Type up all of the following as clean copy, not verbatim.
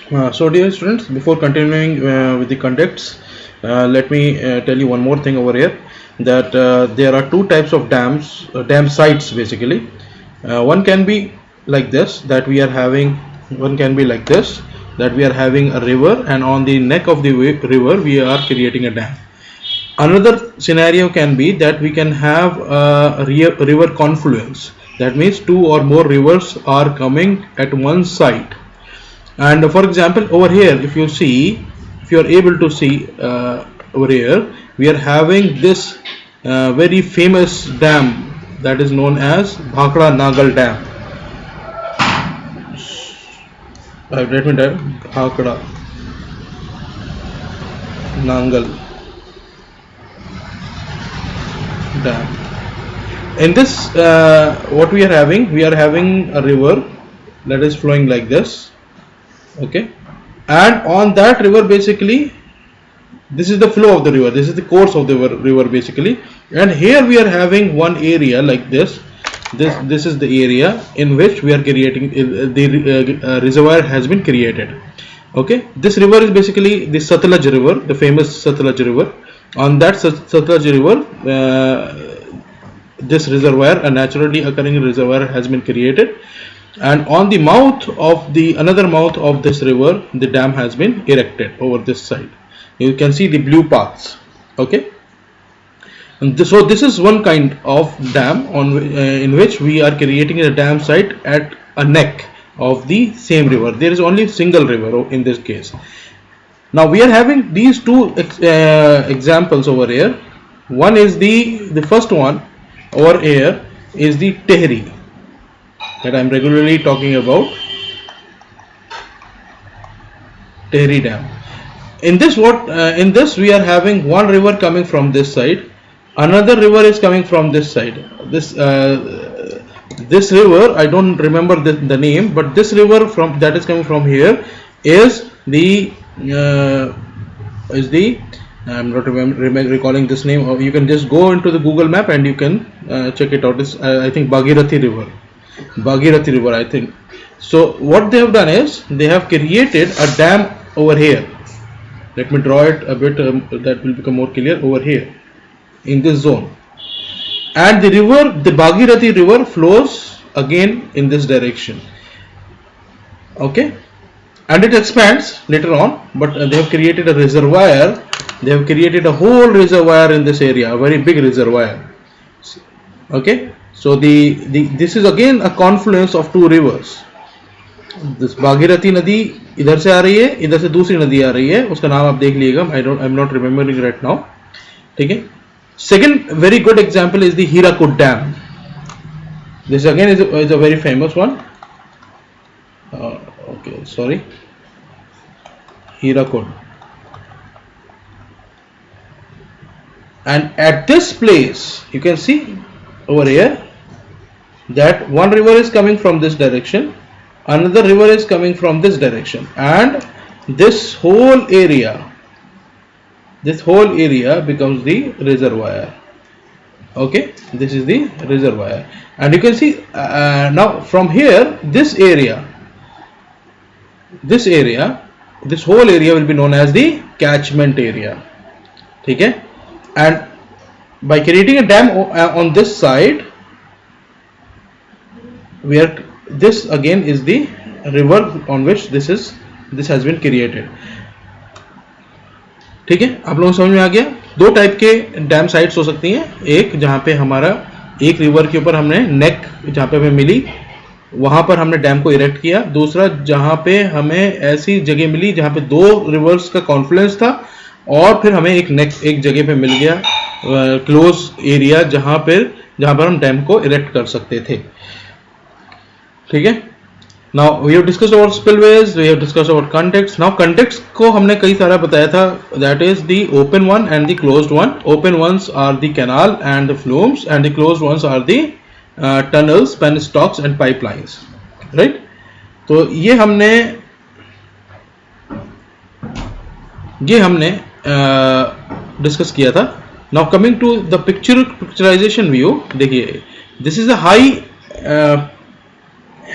So dear students, before continuing with the conducts, let me tell you one more thing over here, that there are two types of dam sites basically. One can be like this, that we are having, one can be like this, that we are having a river, and on the neck of the river we are creating a dam. Another scenario can be that we can have a river confluence. That means two or more rivers are coming at one site. And for example, over here, if you are able to see over here, we are having this very famous dam that is known as Bhakra Nagal Dam. Let me type Bhakra Nagal Dam. In this, what we are having a river that is flowing like this. Okay, and on that river basically, this is the flow of the river, this is the course of the river basically, and here we are having one area like this is the area in which we are creating the reservoir has been created. Okay, this river is basically the Satluj river, the famous Satluj river. On that Satluj river, this reservoir, a naturally occurring reservoir, has been created, and on the mouth of the another mouth of this river, the dam has been erected over this side. You can see the blue paths. Okay, and so this is one kind of dam in which we are creating a dam site at a neck of the same river. There is only single river in this case. Now we are having these two examples over here. One is the first one over here is the Tehri that I am regularly talking about, Tehri Dam. In this we are having one river coming from this side, another river is coming from this side. This river, I don't remember the name, but this river from that is coming from here is the I'm not recalling this name. Or you can just go into the Google map and you can check it out. This I think Bhagirathi river, I think. So what they have done is they have created a dam over here. Let me draw it a bit, that will become more clear over here in this zone. And the river, the Bhagirathi river, flows again in this direction. Okay, and it expands later on, but they have created a reservoir. They have created a whole reservoir in this area, a very big reservoir. Okay, so this is again a confluence of two rivers. This Bhagirathi नदी इधर से आ रही है, इधर से दूसरी नदी आ रही है, उसका नाम आप देख लीजिएगा. I am not remembering right now. ठीक है. Second very good example is the Hirakud Dam. This again is a very famous one. Okay, sorry, Hirakud. And at this place you can see over here that one river is coming from this direction, another river is coming from this direction, and this whole area becomes the reservoir. Okay, this is the reservoir, and you can see now from here this whole area will be known as the catchment area. Okay, and by creating a dam on this side, where this again is the river on which this has been created. ठीक है, आप लोगों को समझ में आ गया. दो टाइप के डैम साइट्स हो सकती हैं. एक जहां पे हमारा एक रिवर के ऊपर हमने नेक जहां पे हमें मिली वहां पर हमने डैम को इरेक्ट किया. दूसरा जहां पे हमें ऐसी जगह मिली जहां पे दो रिवर्स का कॉन्फ्लुएंस था और फिर हमें एक जगह पे मिल गया क्लोज एरिया जहां पर हम डैम को इरेक्ट कर सकते थे. ठीक है. Now we have discussed about spillways, we have discussed about context. Now context को हमने कई सारा बताया था, that is the open one and the closed one. Open ones are the canal and the flumes, and the closed ones are the tunnels, penstocks and pipelines. Right? तो ये हमने discuss किया था. Now coming to the picturization view, देखिए this is a high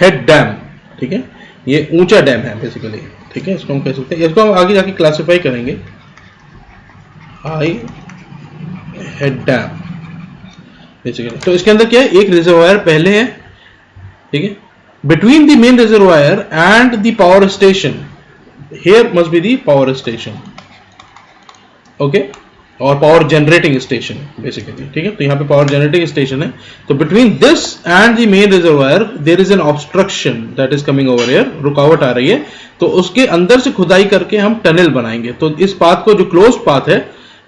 head dam. ठीक है, ये ऊंचा डैम है बेसिकली, ठीक है, इसको हम कह सकते हैं। इसको हम आगे जाके क्लासिफाई करेंगे, हाई हेड डैम बेसिकली। तो इसके अंदर क्या है, एक रिजर्वायर पहले है, ठीक है, between the main reservoir and the power station, here must be the power station, okay, और पावर जनरेटिंग स्टेशन बेसिकली, ठीक है। तो यहाँ पे पावर जनरेटिंग स्टेशन है, तो between this and the main reservoir there is an obstruction that is coming over here, रुकावट आ रही है, तो उसके अंदर से खुदाई करके हम टनल बनाएंगे। तो इस पाथ को, जो क्लोज पाथ है,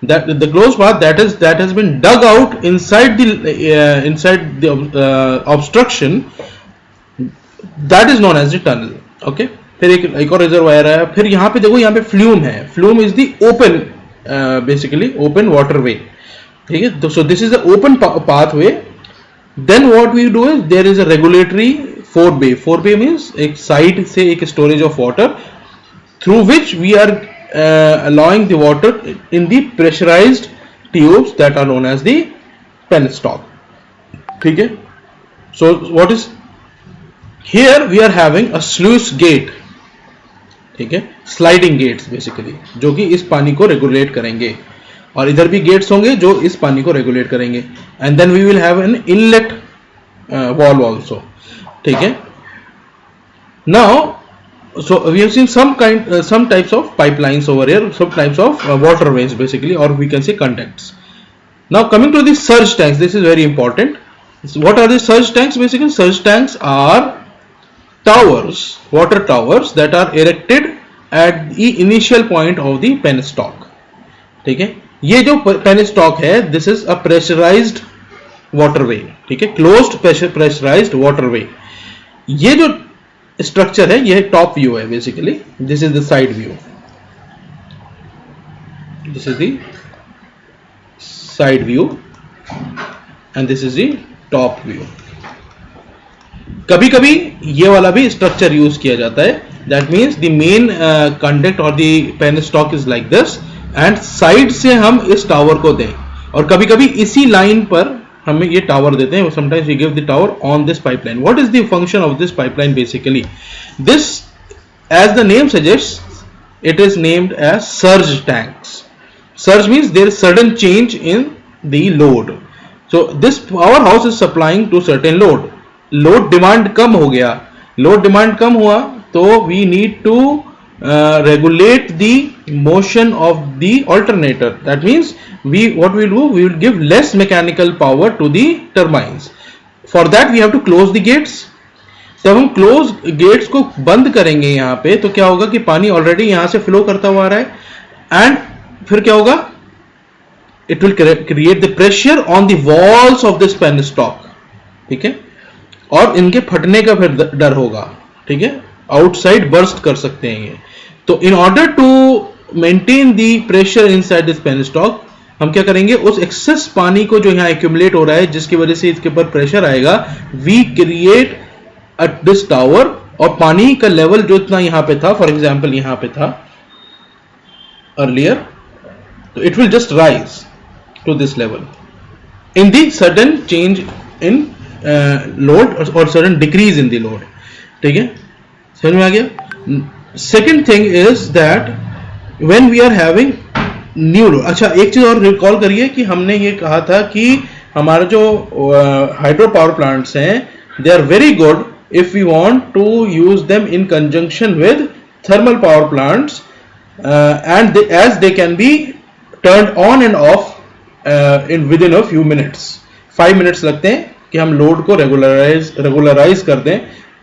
that the closed path that has been dug out inside the obstruction, that is known as the tunnel, okay। फिर एक और रिजर्वायर है, फिर यहाँ पे देखो, यहाँ पे फ्लूम है, flume is the open, basically open waterway, ठीक है। So this is the open pathway. Then what we do is there is a regulatory forebay, forebay means एक साइड से एक storage of water through which we are allowing the water in the pressurized tubes that are known as the penstock, ठीक है। So what is here, we are having a sluice gate, ठीक है, sliding gates basically, जो कि इस पानी को regulate करेंगे, और इधर भी गेट्स होंगे जो इस पानी को रेगुलेट करेंगे, and then we will have an inlet valve also, ठीक है। Now so we have seen some types of pipelines over here, some types of waterways basically, or we can say conducts. Now coming to the surge tanks, this is very important. So what are the surge tanks? Basically surge tanks are towers, water towers that are erected at the initial point of the penstock, ठीक है। ये जो penstock है, this is a pressurized waterway, ठीक है, closed pressurized waterway। ये जो structure है, ये टॉप व्यू है basically, this is the side view, this is the side view and this is the top view. कभी कभी ये वाला भी स्ट्रक्चर यूज किया जाता है, that means the main conduct और the penstock is like this, and side से हम इस टावर को दें, और कभी कभी इसी लाइन पर हमें ये टावर देते हैं, sometimes we give the tower on this pipeline. What is the function of this pipeline basically? This, as the name suggests, it is named as surge tanks. Surge means there is sudden change in the load. So this powerhouse is supplying to certain load. Load demand कम हो गया, load demand कम हुआ, तो we need to regulate the motion of the alternator. That means what we will do, we will give less mechanical power to the turbines. For that we have to close the gates. जब हम close gets को बंद करेंगे यहाँ पे, तो क्या होगा कि पानी ऑलरेडी यहाँ से फ्लो करता हुआ आ रहा है, एंड फिर क्या होगा, it will create the pressure on the walls of this penstock, ठीक है, और इनके फटने का फिर डर होगा, ठीक है, आउटसाइड बर्स्ट कर सकते हैं ये। तो in order to maintain the pressure inside this penstock, हम क्या करेंगे, उस एक्सेस पानी को जो यहाँ एक्यूमुलेट हो रहा है, जिसकी वजह से इसके ऊपर प्रेशर आएगा, we create at this tower, और पानी का लेवल जो इतना यहाँ पे था, फॉर एग्जाम्पल यहाँ पे था अर्लियर, तो it will just rise to this level in the sudden change in load और sudden decrease in the load, ठीक है, समझ में आ गया। Second thing is that when we are having new load, अच्छा एक चीज और रिकॉल करिए कि हमने ये कहा था कि हमारे जो हाइड्रो पावर प्लांट्स हैं, they are very good if we want to use them in conjunction with thermal power plants, and as they can be turned on and off in within a few minutes. 5 minutes लगते हैं कि हम load को regularise कर दें,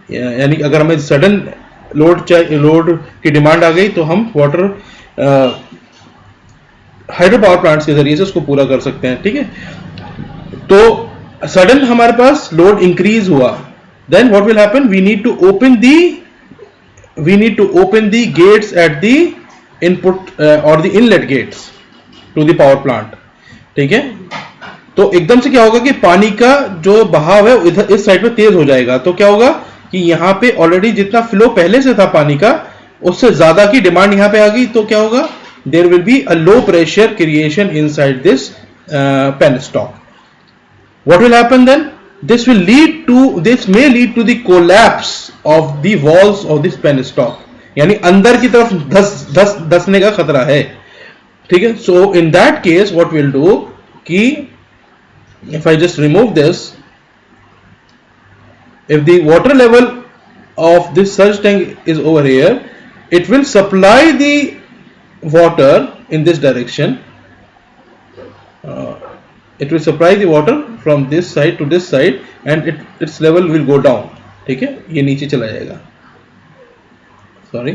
यानी अगर हमें सडन लोड की डिमांड आ गई तो हम वाटर हाइड्रो पावर प्लांट्स के जरिए से उसको पूरा कर सकते हैं, ठीक है। तो सडन हमारे पास लोड इंक्रीज हुआ, then what will happen, we need to open the gates at the input or the inlet gates to the power plant, ठीक है। तो एकदम से क्या होगा कि पानी का जो बहाव है इधर इस साइड पे तेज हो जाएगा, तो क्या होगा कि यहाँ पे ऑलरेडी जितना फ्लो पहले से था पानी का, उससे ज्यादा की डिमांड यहाँ पे आ गई, तो क्या होगा, there will be a low pressure creation inside this penstock. What will happen then? this may lead to the collapse of the walls of this penstock, यानी अंदर की तरफ धसने का खतरा है, ठीक है. So in that case what we'll do कि if I just remove this, if the water level of this surge tank is over here, it will supply the water in this direction. It will supply the water from this side to this side and its level will go down, ठीक है. ये नीचे चला जाएगा, sorry,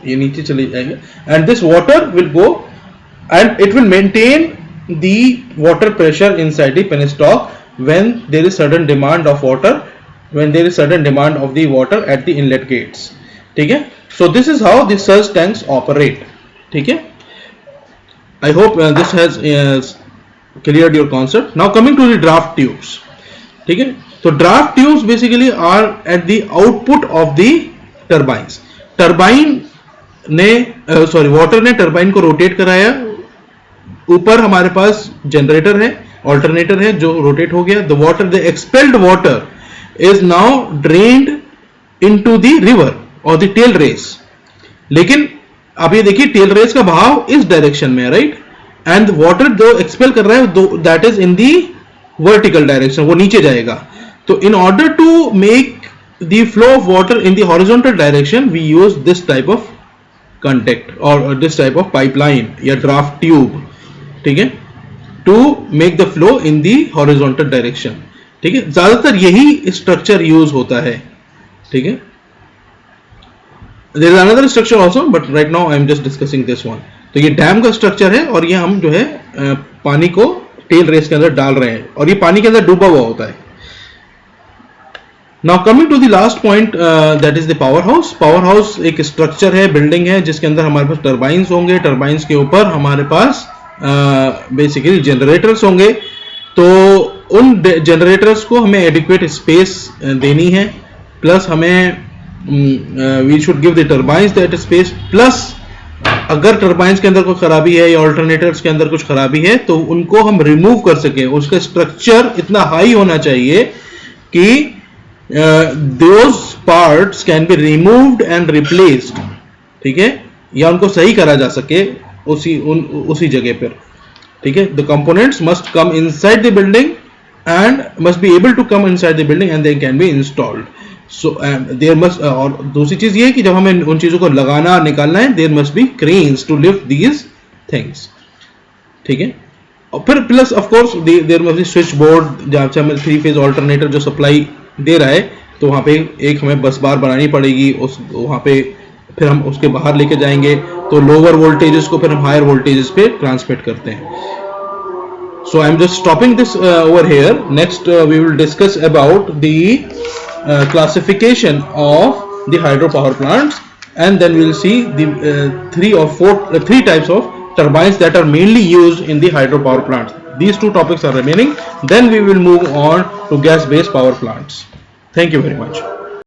ये नीचे चली जाएगा, and this water will go and it will maintain the water pressure inside the penstock when there is sudden demand of water, when there is sudden demand of the water at the inlet gates, ठीक है. So this is how the surge tanks operate, ठीक है. I hope this has cleared your concept. Now coming to the draft tubes, ठीक है. So draft tubes basically are at the output of the turbines. Turbine ने water ने turbine को rotate कराया, ऊपर हमारे पास जनरेटर है, ऑल्टरनेटर है जो रोटेट हो गया. The expelled water is now drained into the river और द टेल रेस. लेकिन आप ये देखिए टेल रेस का बहाव इस डायरेक्शन में है, राइट, एंड वाटर जो एक्सपेल कर रहा है that is in the vertical direction, वो नीचे जाएगा. तो in order to make the flow of water in the horizontal direction we use this type of conduct और दिस टाइप ऑफ पाइपलाइन या ड्राफ्ट ट्यूब, ठीक है, to make the flow in the horizontal direction, ठीक है. ज्यादातर यही structure use होता है, ठीक है. There is another structure also, but right now I am just discussing this one. तो ये डैम का स्ट्रक्चर है और ये हम जो है पानी को टेल रेस के अंदर डाल रहे हैं और ये पानी के अंदर डूबा हुआ होता है. Now coming to the last point, that is the power house. Power house एक स्ट्रक्चर है, बिल्डिंग है जिसके अंदर हमारे पास टर्बाइंस होंगे. टर्बाइंस के ऊपर हमारे पास बेसिकली जनरेटर्स होंगे. तो उन जनरेटर्स को हमें एडिक्वेट स्पेस देनी है, प्लस हमें we should give the turbines that space, plus अगर टर्बाइंस के अंदर कोई खराबी है या ऑल्टरनेटर्स के अंदर कुछ खराबी है तो उनको हम रिमूव कर सकें. उसका स्ट्रक्चर इतना हाई होना चाहिए कि those parts can be removed and replaced, ठीक है, या उनको सही करा जा सके उसी जगह पर, ठीक है. The components must come inside the building and must be able to come inside the building and they can be installed. So there must, और दूसरी चीज ये है कि जब हमें उन चीजों को लगाना निकालना है there must be cranes to lift these things, ठीक है. और फिर plus of course there must be switch board जहां से हमें 3 फेज ऑल्टरनेटर जो सप्लाई दे रहा है तो वहां पे एक हमें बस बार बनानी पड़ेगी. वहां पे फिर हम उसके बाहर लेके जाएंगे तो लोअर वोल्टेजेस को फिर हम हायर वोल्टेजेस पे ट्रांसमिट करते हैं. So I am just stopping this over here. Next we will discuss about the classification of the hydropower plants, and then we will see the 3 types of turbines that are mainly used in the hydropower plants. These 2 topics are remaining. Then we will move on to gas based power plants. Thank you very much.